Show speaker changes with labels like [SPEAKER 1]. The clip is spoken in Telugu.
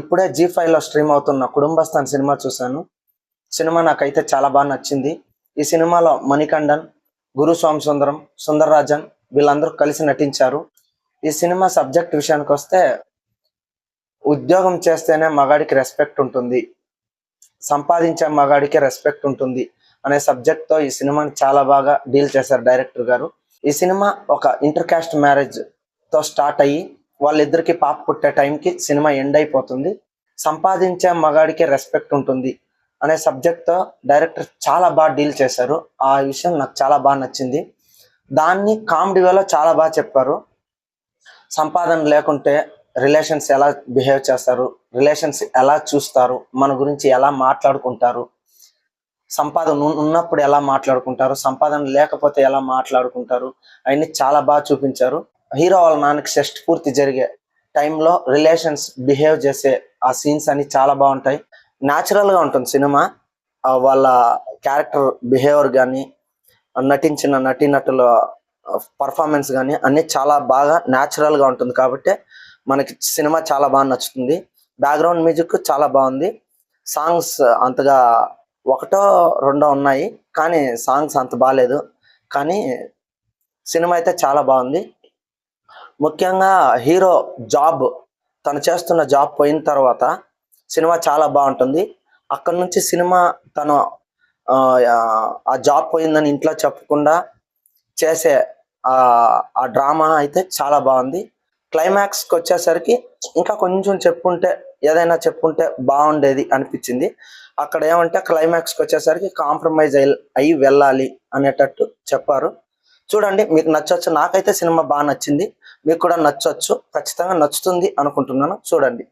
[SPEAKER 1] ఇప్పుడే జీ5లో స్ట్రీమ్ అవుతున్న కుటుంబస్థాన్ సినిమా చూశాను. సినిమా నాకైతే చాలా బాగా నచ్చింది. ఈ సినిమాలో మణికంఠన్, గురు సోమసుందరం, సుందర్రాజన్ వీళ్ళందరూ కలిసి నటించారు. ఈ సినిమా సబ్జెక్ట్ విషయానికి వస్తే, ఉద్యోగం చేస్తేనే మగాడికి రెస్పెక్ట్ ఉంటుంది, సంపాదించే మగాడికి రెస్పెక్ట్ ఉంటుంది అనే సబ్జెక్ట్తో ఈ సినిమాని చాలా బాగా డీల్ చేశారు డైరెక్టర్ గారు. ఈ సినిమా ఒక ఇంటర్ క్యాస్ట్ మ్యారేజ్తో స్టార్ట్ అయ్యి వాళ్ళిద్దరికి పాప పుట్టే టైంకి సినిమా ఎండ్ అయిపోతుంది. సంపాదించే మగాడికి రెస్పెక్ట్ ఉంటుంది అనే సబ్జెక్ట్తో డైరెక్టర్ చాలా బాగా డీల్ చేశారు. ఆ విషయం నాకు చాలా బాగా నచ్చింది. దాన్ని కామెడీ వేలో చాలా బాగా చెప్పారు. సంపాదన లేకుంటే రిలేషన్స్ ఎలా బిహేవ్ చేస్తారు, రిలేషన్స్ ఎలా చూస్తారు, మన గురించి ఎలా మాట్లాడుకుంటారు, సంపాదన ఉన్నప్పుడు ఎలా మాట్లాడుకుంటారు, సంపాదన లేకపోతే ఎలా మాట్లాడుకుంటారు, అవన్నీ చాలా బాగా చూపించారు. హీరో వాళ్ళ నాన్నకి షష్టి పూర్తి జరిగే టైంలో రిలేషన్స్ బిహేవ్ చేసే ఆ సీన్స్ అన్ని చాలా బాగుంటాయి. న్యాచురల్గా ఉంటుంది సినిమా. వాళ్ళ క్యారెక్టర్ బిహేవియర్ కానీ, నటించిన నటీనటుల పర్ఫార్మెన్స్ కానీ అన్నీ చాలా బాగా న్యాచురల్గా ఉంటుంది కాబట్టి మనకి సినిమా చాలా బాగా నచ్చుతుంది. బ్యాక్గ్రౌండ్ మ్యూజిక్ చాలా బాగుంది. సాంగ్స్ అంతగా ఒకటో రెండో ఉన్నాయి, కానీ సాంగ్స్ అంత బాగాలేదు. కానీ సినిమా అయితే చాలా బాగుంది. ముఖ్యంగా హీరో తను చేస్తున్న జాబ్ పోయిన తర్వాత సినిమా చాలా బాగుంటుంది. అక్కడ నుంచి సినిమా తను ఆ జాబ్ పోయిందని ఇంట్లో చెప్పకుండా చేసే ఆ డ్రామా అయితే చాలా బాగుంది. క్లైమాక్స్కి వచ్చేసరికి ఇంకా కొంచెం ఏదైనా చెప్పుంటే బాగుండేది అనిపించింది. అక్కడ ఏమంటే క్లైమాక్స్కి వచ్చేసరికి కాంప్రమైజ్ అయ్యి వెళ్ళాలి అనేటట్టు చెప్పారు. చూడండి, మీకు నచ్చొచ్చు. నాకైతే సినిమా బాగా నచ్చింది, మీకు కూడా నచ్చొచ్చు, ఖచ్చితంగా నచ్చుతుంది అనుకుంటున్నాను. చూడండి.